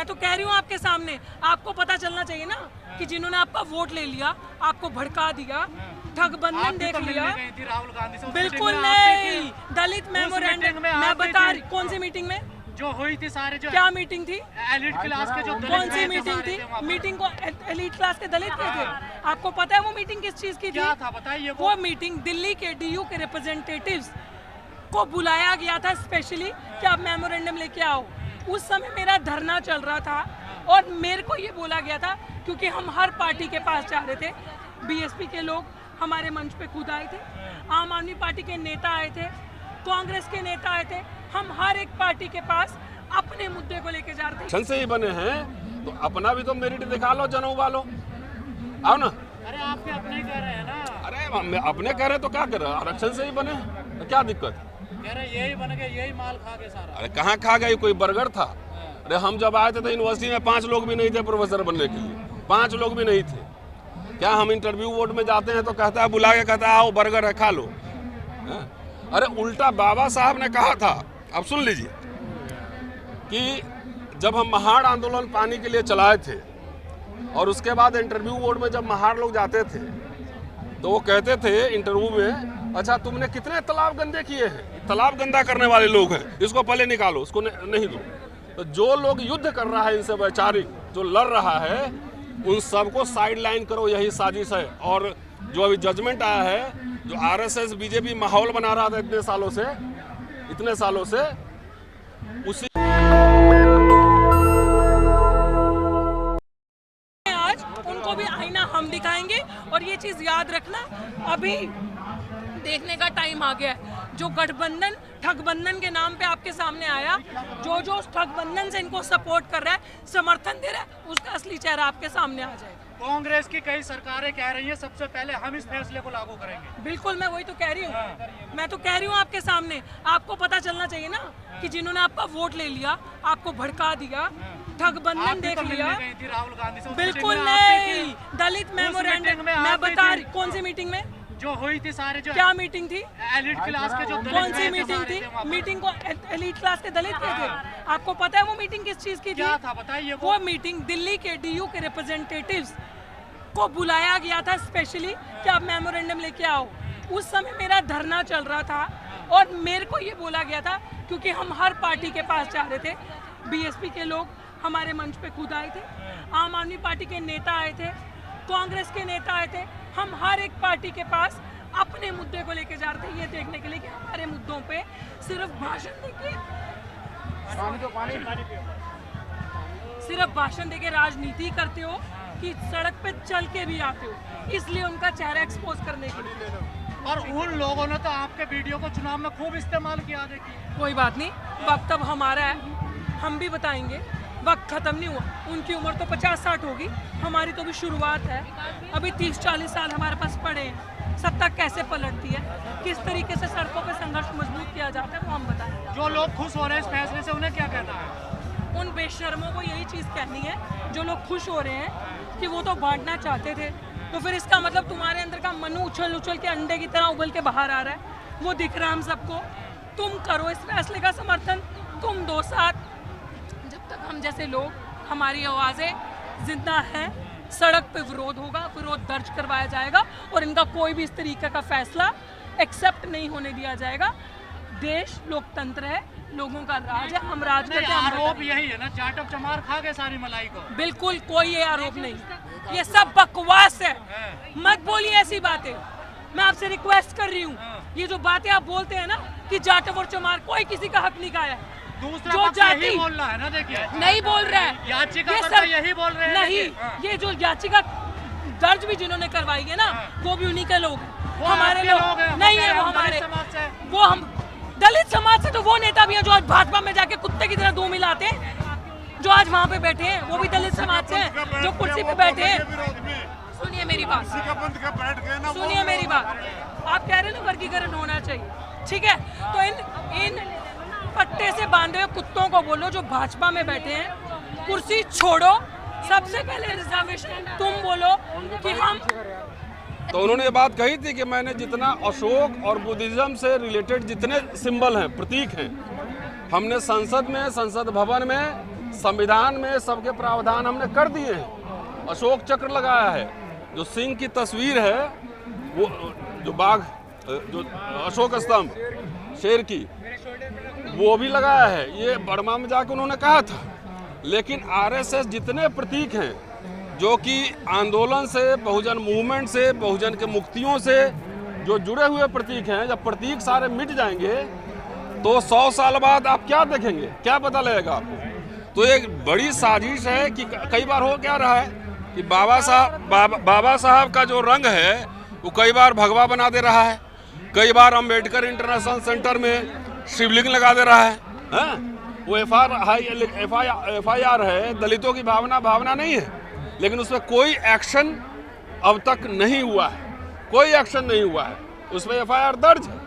मैं तो कह रही हूँ आपके सामने, आपको पता चलना चाहिए ना कि जिन्होंने आपका वोट ले लिया, आपको भड़का दिया, ठगबंधन देख लिया। राहुल गांधी से बिल्कुल नहीं, दलित मेमोरेंडम मैं बता रही। कौन सी मीटिंग में जो हुई थी सारे जो क्या मीटिंग थी? एलिट क्लास के जो कौन सी मीटिंग थी? मीटिंग को एलीट क्लास के दलित गए थे। आपको पता है वो मीटिंग किस चीज की थी? क्या था बताइए। वो मीटिंग दिल्ली के डीयू के रिप्रेजेंटेटिव्स को बुलाया गया था स्पेशली कि आप मेमोरेंडम लेके आओ। उस समय मेरा धरना चल रहा था और मेरे को ये बोला गया था, क्योंकि हम हर पार्टी के पास जा रहे थे। बीएसपी के लोग हमारे मंच पे खुद आए थे, आम आदमी पार्टी के नेता आए थे, कांग्रेस के नेता आए थे। हम हर एक पार्टी के पास अपने मुद्दे को लेके जा रहे थे। आरक्षण से ही बने हैं तो अपना भी तो मेरिट दिखा लो, जनऊ वालों, आओ ना। अरे आपके अपने कह रहे हैं ना। अरे अपने कह रहे तो क्या कर रहे, आरक्षण से ही बने तो क्या दिक्कत है? कह रहे यही बन गए, यही माल खा गए सारा। अरे कहाँ खा गई, कोई बर्गर था? अरे हम जब आए थे तो यूनिवर्सिटी में 5 लोग भी नहीं थे प्रोफेसर बनने के लिए, 5 लोग भी नहीं थे। क्या हम इंटरव्यू वोट में जाते हैं तो कहता है, बुला के कहता है आओ बर्गर है खा लो। अरे उल्टा बाबा साहब ने कहा था, अब सुन लीजिए, कि जब हम महाड़ आंदोलन पानी के लिए चलाए थे और उसके बाद इंटरव्यू बोर्ड में जब महाड़ लोग जाते थे तो वो कहते थे इंटरव्यू में, अच्छा तुमने कितने तालाब गंदे किए हैं, तालाब गंदा करने वाले लोग हैं, इसको पहले निकालो, उसको नहीं दो। तो जो लोग युद्ध कर रहा है इनसे, वैचारिक जो लड़ रहा है, उन सबको साइड लाइन करो, यही साजिश है। और जो अभी जजमेंट आया है, जो आरएसएस बीजेपी माहौल बना रहा था इतने सालों से उसी आज उनको भी आईना हम दिखाएंगे। और ये चीज याद रखना, अभी देखने का टाइम आ गया है। जो गठबंधन ठगबंधन के नाम पे आपके सामने आया, जो उस ठगबंधन से इनको सपोर्ट कर रहा है, समर्थन दे रहा है, उसका असली चेहरा आपके सामने आ जाएगा। कांग्रेस की कई सरकारें कह रही हैं सबसे पहले हम इस फैसले को लागू करेंगे। बिल्कुल, मैं वही तो कह रही हूँ। मैं तो कह रही हूँ आपके सामने, आपको पता चलना चाहिए ना कि जिन्होंने आपका वोट ले लिया, आपको भड़का दिया, ठगबंधन देख लिया। राहुल गांधी से बिल्कुल नहीं, दलित मेमोरेंडम मैं बता रही। कौन सी मीटिंग में जो हुई थी सारे जो क्या मीटिंग थी? एलिट क्लास के जो कौन सी मीटिंग थी? मीटिंग को एलीट क्लास के दलित गए थे। आपको पता है वो मीटिंग किस चीज की थी? क्या था बताइए। वो मीटिंग दिल्ली के डीयू के रिप्रेजेंटेटिव्स को बुलाया गया था स्पेशली कि आप मेमोरेंडम लेके आओ। उस समय मेरा धरना चल रहा था और मेरे को ये बोला गया था, क्योंकि हम हर पार्टी के पास जा रहे थे। बीएसपी के लोग हमारे मंच पे खुद आए थे, आम आदमी पार्टी के नेता आए थे, कांग्रेस के नेता आए थे। हम हर एक पार्टी के पास अपने मुद्दे को लेके जा रहे थे, ये देखने के लिए कि हमारे मुद्दों पे सिर्फ भाषण देके राजनीति करते हो कि सड़क पे चल के भी आते हो, इसलिए उनका चेहरा एक्सपोज करने के लिए। और उन लोगों ने तो आपके वीडियो को चुनाव में खूब इस्तेमाल किया। देखिए कोई बात नहीं, वक्त अब हमारा है, हम भी बताएंगे। वक्त खत्म नहीं हुआ, उनकी उम्र तो 50-60 होगी, हमारी तो भी शुरुआत है। अभी 30-40 साल हमारे पास पड़े हैं। सत्ता कैसे पलटती है, किस तरीके से सड़कों पे संघर्ष मजबूत किया जाता है, वो हम बताएंगे। जो लोग खुश हो रहे हैं इस फैसले से, उन्हें क्या कहना है? उन बेशर्मों को यही चीज़ कहनी है, जो लोग खुश हो रहे हैं कि वो तो बांटना चाहते थे, तो फिर इसका मतलब तुम्हारे अंदर का मनु उछल उछल के अंडे की तरह उबल के बाहर आ रहा है। वो दिख रहा है हम सबको। तुम करो इस फैसले का समर्थन, तुम दो साथ। जब तक हम जैसे लोग, हमारी आवाज़ें जिंदा हैं, सड़क पे विरोध होगा, विरोध दर्ज करवाया जाएगा और इनका कोई भी इस तरीके का फैसला एक्सेप्ट नहीं होने दिया जाएगा। देश लोकतंत्र है, लोगों का राज है, हम राज करते हैं। आरोप यही है ना, चाटक चमार खा गए सारी मलाई को। बिल्कुल कोई ये आरोप नहीं, ये सब बकवास है। मत बोलिए ऐसी बातें, मैं आपसे रिक्वेस्ट कर रही हूँ। ये जो बातें आप बोलते हैं ना कि जाटव और चमार, कोई किसी का हक नहीं खाया। दूसरा पक्ष यही बोल रहा है ना, देखिए नहीं बोल रहा है, याचिका पर यही बोल रहे हैं। नहीं, ये जो याचिका दर्ज भी जिन्होंने करवाई है ना, वो भी उन्हीं के लोग हैं, हमारे लोग नहीं है। वो हमारे, वो हम दलित समाज से, तो वो नेता भी हैं जो आज भाजपा में जाके कुत्ते की तरह दो मिलाते हैं, जो आज वहाँ पे बैठे हैं, वो भी दलित समाज से हैं, जो कुर्सी पे बैठे हैं। सुनिए मेरी बात, सुनिए मेरी बात। आप कह रहे हैं ना वर्गीकरण होना चाहिए, ठीक है, तो इन पट्टे से बांधे हुए कुत्तों को बोलो जो भाजपा में बैठे हैं, कुर्सी छोड़ो। सबसे पहले रिजर्वेशन तुम बोलो कि हम। तो उन्होंने ये बात कही थी कि मैंने जितना अशोक और बुद्धिज्म से रिलेटेड जितने सिंबल हैं, प्रतीक हैं, हमने संसद में, संसद भवन में संविधान में सबके प्रावधान हमने कर दिए हैं। अशोक चक्र लगाया है, जो सिंह की तस्वीर है, वो जो बाघ, जो अशोक स्तंभ शेर की, वो भी लगाया है। ये बर्मा में जाकर उन्होंने कहा था। लेकिन आरएसएस जितने प्रतीक हैं जो कि आंदोलन से, बहुजन मूवमेंट से, बहुजन के मुक्तियों से जो जुड़े हुए प्रतीक हैं, जब प्रतीक सारे मिट जाएंगे तो 100 साल बाद आप क्या देखेंगे, क्या पता लगेगा आपको? तो एक बड़ी साजिश है कि कई बार हो क्या रहा है कि बाबा साहब का जो रंग है वो कई बार भगवा बना दे रहा है, कई बार अम्बेडकर इंटरनेशनल सेंटर में शिवलिंग लगा दे रहा है। वो FIR है, दलितों की भावना नहीं है, लेकिन उसमें कोई एक्शन अब तक नहीं हुआ है, कोई एक्शन नहीं हुआ है, उसमें FIR दर्ज है।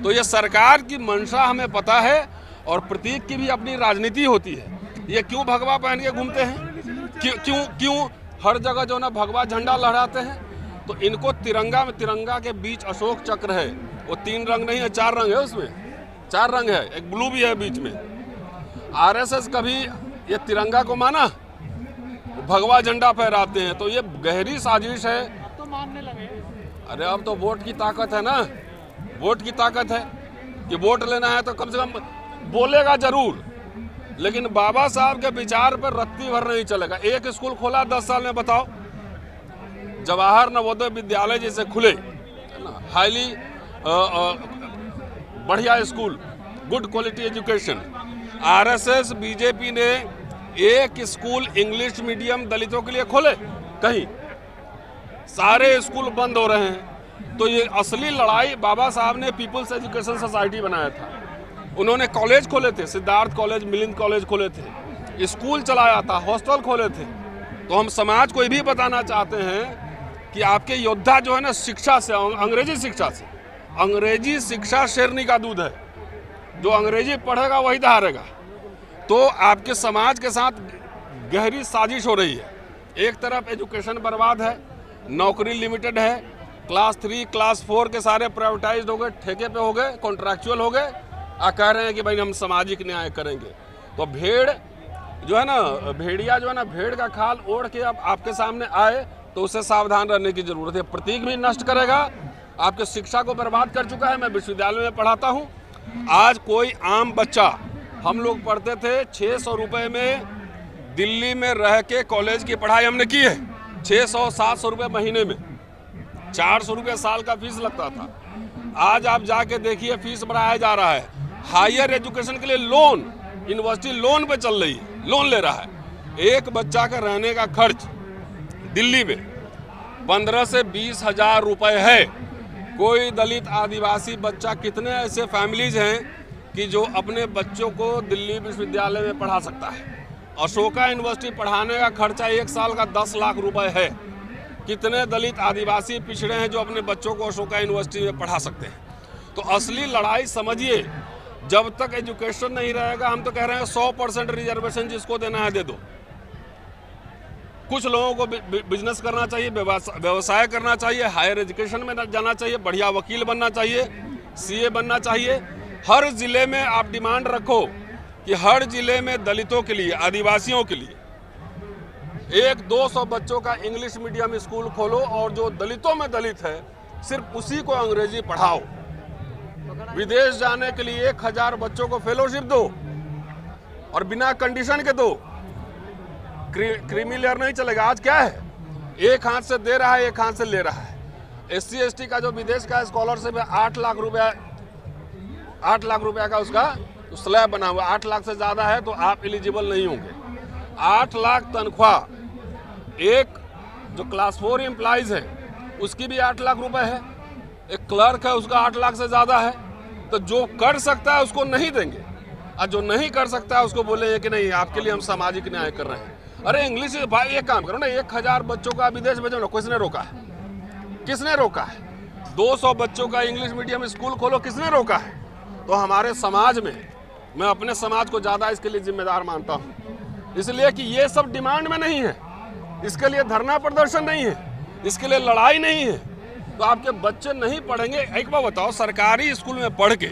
तो ये सरकार की मंशा हमें पता है, और प्रतीक की भी अपनी राजनीति होती है। ये क्यों भगवा पहन के घूमते हैं, क्यों हर जगह जो ना भगवा झंडा लहराते हैं? तो इनको तिरंगा के बीच अशोक चक्र है, वो 3 रंग नहीं है, 4 रंग है, उसमें 4 रंग है, एक ब्लू भी है बीच में। आरएसएस कभी ये तिरंगा को माना, भगवा झंडा फहराते हैं। तो ये गहरी साजिश है। तो मानने लगे। अरे अब तो वोट की ताकत है ना, वोट की ताकत है कि वोट लेना है तो कम से कम बोलेगा जरूर, लेकिन बाबा साहब के विचार पर रत्ती भर नहीं चलेगा। एक स्कूल खोला 10 साल में, बताओ, जवाहर नवोदय विद्यालय जैसे खुले, हाईली बढ़िया school, good quality education. RSS BJP ने एक स्कूल इंग्लिश मीडियम दलितों के लिए खोले? कहीं। सारे स्कूल बंद हो रहे हैं। तो ये असली लड़ाई, बाबा साहब ने पीपुल्स एजुकेशन सोसाइटी बनाया था, उन्होंने कॉलेज खोले थे, सिद्धार्थ कॉलेज, मिलिंद कॉलेज खोले थे, स्कूल चलाया था, हॉस्टल खोले थे। तो हम समाज को ये भी बताना चाहते हैं कि आपके योद्धा जो है ना, शिक्षा से, अंग्रेजी शिक्षा से, अंग्रेजी शिक्षा शेरनी का दूध है, जो अंग्रेजी पढ़ेगा वही हारेगा। तो आपके समाज के साथ गहरी साजिश हो रही है। एक तरफ एजुकेशन बर्बाद है, नौकरी लिमिटेड है, क्लास 3, क्लास 4 के सारे प्राइवेटाइज्ड हो गए, ठेके पे हो गए, कॉन्ट्रैक्चुअल हो गए, कह रहे हैं कि भाई हम सामाजिक न्याय करेंगे। तो भेड़ जो है ना, भेड़िया जो है ना, भेड़ का खाल ओढ़ के अब आपके सामने आए तो उससे सावधान रहने की जरूरत है। प्रतीक भी नष्ट करेगा, आपके शिक्षा को बर्बाद कर चुका है। मैं विश्वविद्यालय में पढ़ाता हूँ। आज कोई आम बच्चा, हम लोग पढ़ते थे 600 रुपये में दिल्ली में रह के कॉलेज की पढ़ाई हमने की है, 600-700 रुपये महीने में, 400 रुपये साल का फीस लगता था। आज आप जाके देखिए फीस बढ़ाया जा रहा है। हायर एजुकेशन के लिए लोन, यूनिवर्सिटी लोन पे चल रही है, लोन ले रहा है। एक बच्चा का रहने का खर्च दिल्ली में 15 से 20 हजार रुपए है। कोई दलित आदिवासी बच्चा, कितने ऐसे फैमिलीज हैं कि जो अपने बच्चों को दिल्ली विश्वविद्यालय में पढ़ा सकता है? अशोका यूनिवर्सिटी पढ़ाने का खर्चा 1 साल का 10 लाख रुपए है। कितने दलित आदिवासी पिछड़े हैं जो अपने बच्चों को अशोका यूनिवर्सिटी में पढ़ा सकते हैं? तो असली लड़ाई समझिए, जब तक एजुकेशन नहीं रहेगा, हम तो कह रहे हैं 100% रिजर्वेशन जिसको देना है दे दो। कुछ लोगों को बिजनेस करना चाहिए, व्यवसाय करना चाहिए, हायर एजुकेशन में जाना चाहिए, बढ़िया वकील बनना चाहिए, CA बनना चाहिए। हर जिले में आप डिमांड रखो कि हर जिले में दलितों के लिए, आदिवासियों के लिए 100-200 बच्चों का इंग्लिश मीडियम स्कूल खोलो, और जो दलितों में दलित है सिर्फ उसी को अंग्रेजी पढ़ाओ। विदेश जाने के लिए 1000 बच्चों को फेलोशिप दो, और बिना कंडीशन के दो। क्रीमी लेयर नहीं चलेगा। आज क्या है, एक हाथ से दे रहा है, एक हाथ से ले रहा है। SC ST का जो विदेश का स्कॉलरशिप है 8 लाख रुपया का उसका स्लैब बना हुआ, 8 लाख से ज्यादा है तो आप एलिजिबल नहीं होंगे। 8 लाख तनख्वाह। एक जो क्लास 4 एम्प्लॉइज है उसकी भी 8 लाख रुपए है, एक क्लर्क है उसका 8 लाख से ज्यादा है। तो जो कर सकता है उसको नहीं देंगे, और जो नहीं कर सकता है उसको बोलेंगे कि नहीं, आपके लिए हम सामाजिक न्याय कर रहे हैं। अरे इंग्लिश भाई, एक काम करो ना, 1000 बच्चों का विदेश भेजो ना, किसने रोका है? किसने रोका है? 200 बच्चों का इंग्लिश मीडियम स्कूल खोलो, किसने रोका है? तो हमारे समाज में, मैं अपने समाज को ज्यादा इसके लिए जिम्मेदार मानता हूँ, इसलिए कि ये सब डिमांड में नहीं है, इसके लिए धरना प्रदर्शन नहीं है, इसके लिए लड़ाई नहीं है। तो आपके बच्चे नहीं पढ़ेंगे। एक बार बताओ, सरकारी स्कूल में पढ़ के,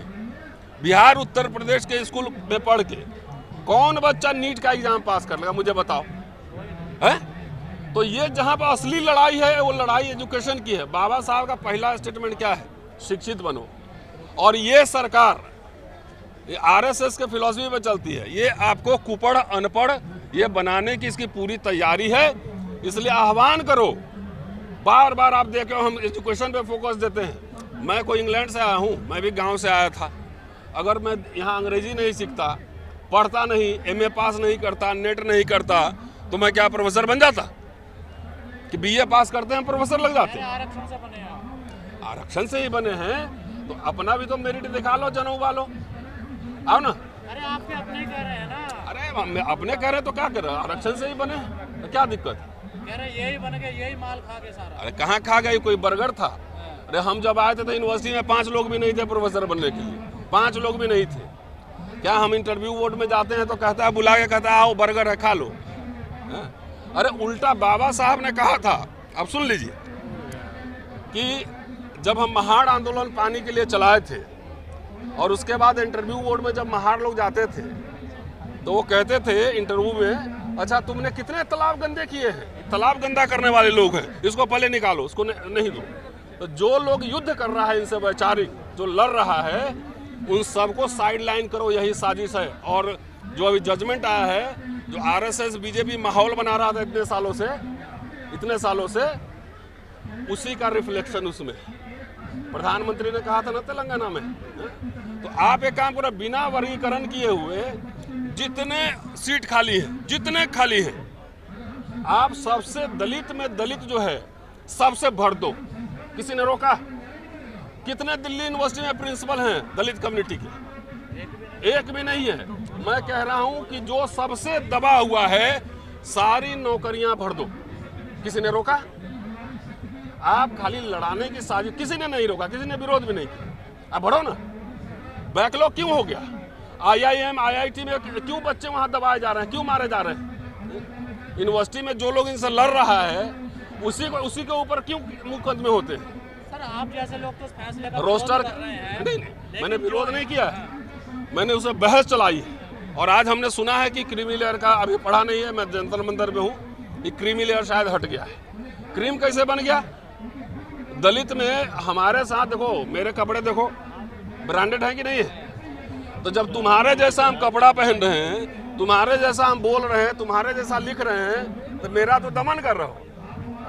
बिहार उत्तर प्रदेश के स्कूल में पढ़ के कौन बच्चा नीट का एग्जाम पास कर लेगा, मुझे बताओ है? तो ये जहां पर असली लड़ाई है वो लड़ाई एजुकेशन की है। बाबा साहब का पहला स्टेटमेंट क्या है? शिक्षित बनो। और ये सरकार ये आरएसएस के फिलॉसफी पे चलती है। ये आपको कुपड़ अनपढ़ ये बनाने की इसकी पूरी तैयारी है। इसलिए आह्वान करो, बार बार आप देखे हो हम एजुकेशन पे फोकस देते हैं। मैं कोई इंग्लैंड से आया हूँ, मैं भी गांव से आया था। अगर मैं यहाँ अंग्रेजी नहीं सीखता, पढ़ता नहीं, एमए पास नहीं करता, नेट नहीं करता, तो मैं क्या प्रोफेसर बन जाता? कि बीए पास करते हैं प्रोफेसर लग जाते हैं? आरक्षण से बने हैं। आरक्षण से ही बने हैं तो अपना भी तो मेरिट दिखा लो, जनऊ वालों, आओ ना। अरे आपके अपने ही कह रहे हैं ना। अरे अपने कह रहे तो क्या कर रहे? आरक्षण से ही बने, तो क्या दिक्कत? कह रहे यही बन गए, यही माल खा गए सारा। अरे कहाँ खा गए? कोई बर्गर था? अरे हम जब आए थे तो यूनिवर्सिटी में 5 लोग भी नहीं थे प्रोफेसर बनने के लिए, 5 लोग भी नहीं थे। क्या हम इंटरव्यू बोर्ड में जाते हैं तो कहता है, बुला के कहता है आओ बर्गर है खा लो। अरे उल्टा बाबा साहब ने कहा था, अब सुन लीजिए, कि जब हम महाड़ आंदोलन पानी के लिए चलाए थे और उसके बाद इंटरव्यू बोर्ड में जब महाड़ लोग जाते थे तो वो कहते थे इंटरव्यू में, अच्छा तुमने कितने तालाब गंदे किए हैं? तालाब गंदा करने वाले लोग हैं, इसको पहले निकालो, उसको नहीं दो। तो जो लोग युद्ध कर रहा है इनसे, वैचारिक जो लड़ रहा है, उन सबको साइड लाइन करो, यही साजिश है। और जो अभी जजमेंट आया है, जो आरएसएस बीजेपी माहौल बना रहा था इतने सालों से, उसी का रिफ्लेक्शन उसमें प्रधानमंत्री ने कहा था ना तेलंगाना में। तो आप एक काम करो, बिना वर्गीकरण किए हुए जितने सीट खाली है, आप सबसे दलित में दलित जो है सबसे भर दो। किसी ने रोका? कितने दिल्ली यूनिवर्सिटी में प्रिंसिपल हैं दलित कम्युनिटी के? एक भी नहीं है। मैं कह रहा हूं कि जो सबसे दबा हुआ है सारी नौकरियां भर दो। किसी ने रोका? आप खाली लड़ाने की साजिश, किसी ने नहीं रोका, किसी ने विरोध भी नहीं किया। अब बढ़ो ना। बैकलॉग क्यों हो गया? आईआईएम आईआईटी में क्यों बच्चे वहां दबाए जा रहे हैं, क्यों मारे जा रहे हैं? यूनिवर्सिटी में जो लोग इनसे लड़ रहा है उसी के ऊपर क्यों मुकदमे होते हैं? सर आप जैसे लोग तो फैसले का रोस्टर विरोध कर रहे हैं। नहीं, मैंने विरोध नहीं किया है, मैंने उसे बहस चलाई है। और आज हमने सुना है कि क्रीमी लेयर का, अभी पढ़ा नहीं है, मैं जंतर मंतर में हूँ, कि क्रीमी लेयर शायद हट गया है। क्रीम कैसे बन गया? दलित में हमारे साथ देखो, मेरे कपड़े देखो ब्रांडेड है कि नहीं है? तो जब तुम्हारे जैसा हम कपड़ा पहन रहे हैं, तुम्हारे जैसा हम बोल रहे हैं, तुम्हारे जैसा लिख रहे हैं, तो मेरा तो दमन कर रहे हो।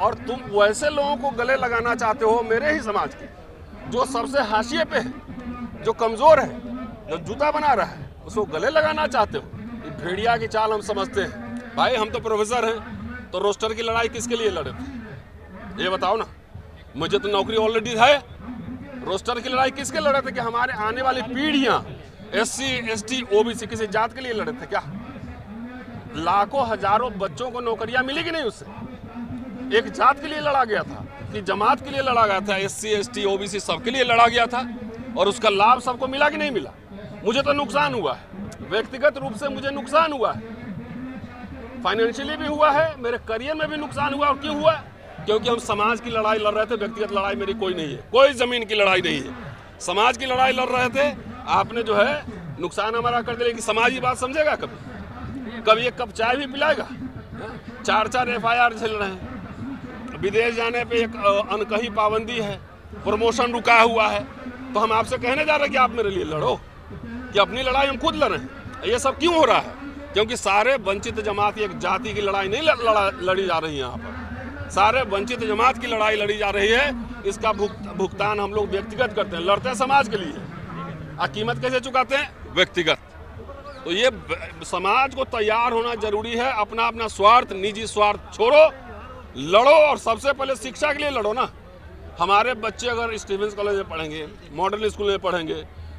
और तुम वैसे लोगों को गले लगाना चाहते हो, मेरे ही समाज के, जो सबसे हाशिए पे है, जो कमजोर है, जो जूता बना रहा है, उसको गले लगाना चाहते हो। ये भेड़िया की चाल हम समझते हैं। भाई हम तो प्रोफेसर हैं, तो रोस्टर की लड़ाई किसके लिए लड़े थे? ये बताओ ना। मुझे तो नौकरी ऑलरेडी है। रोस्टर की लड़ाई किसके लड़े थे? कि हमारे आने वाली पीढ़ियां SC ST OBC किसी जात के लिए लड़े थे क्या? लाखों हजारों बच्चों को नौकरियां मिली कि नहीं? उससे एक जात के लिए लड़ा गया था कि जमात के लिए लड़ा गया था? SC ST OBC सबके लिए लड़ा गया था, और उसका लाभ सबको मिला कि नहीं मिला? मुझे तो नुकसान हुआ है, व्यक्तिगत रूप से मुझे नुकसान हुआ है, फाइनेंशियली भी हुआ है, मेरे करियर में भी नुकसान हुआ। और क्यों हुआ? क्योंकि हम समाज की लड़ाई लड़ रहे थे। व्यक्तिगत लड़ाई मेरी कोई नहीं है, कोई जमीन की लड़ाई नहीं है, समाज की लड़ाई लड़ रहे थे। आपने जो है नुकसान हमारा कर दिया, लेकिन समाज ये बात समझेगा कभी एक कप चाय भी पिलाएगा? 4 FIR झेल रहे हैं, विदेश जाने पे एक अनकही पाबंदी है, प्रमोशन रुका हुआ है। तो हम आपसे कहने जा रहे हैं कि आप मेरे लिए लड़ो, कि अपनी लड़ाई हम खुद लड़ें। ये सब क्यों हो रहा है? क्योंकि सारे वंचित जमात, एक जाति की लड़ाई नहीं लड़ी जा रही है यहाँ पर, सारे वंचित जमात की लड़ाई लड़ी जा रही है। इसका भुगतान हम लोग व्यक्तिगत करते हैं, लड़ते हैं समाज के लिए, कीमत कैसे चुकाते हैं? व्यक्तिगत। तो ये समाज को तैयार होना जरूरी है। अपना अपना स्वार्थ, निजी स्वार्थ छोड़ो, लड़ो। और सबसे पहले शिक्षा के लिए लड़ो ना। हमारे बच्चे अगर स्टीवेंस कॉलेज में पढ़ेंगे, मॉडर्न स्कूल में पढ़ेंगे,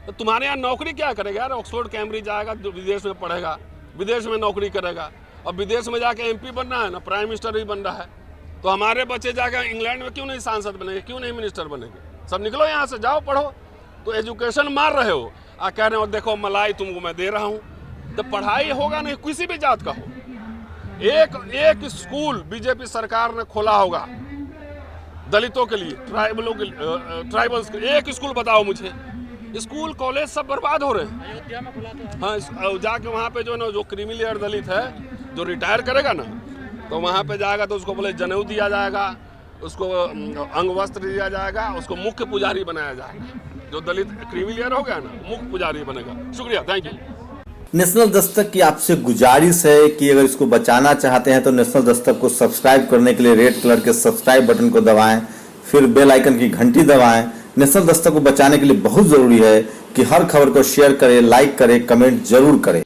तो तुम्हारे यहाँ नौकरी क्या करेगा यार? ऑक्सफोर्ड कैम्ब्रिज जाएगा, विदेश में पढ़ेगा, विदेश में नौकरी करेगा। अब विदेश में जाके MP बनना है ना, प्राइम मिनिस्टर भी बन रहा है। तो हमारे बच्चे जाकर इंग्लैंड में क्यों नहीं सांसद बनेंगे, क्यों नहीं मिनिस्टर बनेंगे? सब निकलो यहाँ से, जाओ पढ़ो। तो एजुकेशन मार रहे हो, कह रहे हो देखो मलाई तुमको मैं दे रहा हूँ। तो पढ़ाई होगा नहीं, किसी भी जात का हो। एक स्कूल बीजेपी सरकार ने खोला होगा दलितों के लिए, ट्राइबल्स के लिए, एक स्कूल बताओ मुझे। स्कूल कॉलेज सब बर्बाद हो रहे हैं। अयोध्या में खुला तो है। हाँ, जाके वहाँ पे जो ना जो क्रीमी लेयर दलित है जो रिटायर करेगा ना, तो वहाँ पे जाएगा तो उसको बोले जनेऊ दिया जाएगा, उसको अंग वस्त्र दिया जाएगा, उसको मुख्य पुजारी बनाया जाएगा। जो दलित क्रीमी लेयर हो गया ना, मुख्य पुजारी बनेगा। शुक्रिया, थैंक यू। नेशनल दस्तक की आपसे गुजारिश है कि अगर इसको बचाना चाहते हैं तो नेशनल दस्तक को सब्सक्राइब करने के लिए रेड कलर के सब्सक्राइब बटन को दबाएं, फिर बेल आइकन की घंटी दबाएं। नेशनल दस्तक को बचाने के लिए बहुत ज़रूरी है कि हर खबर को शेयर करें, लाइक करें, कमेंट जरूर करें।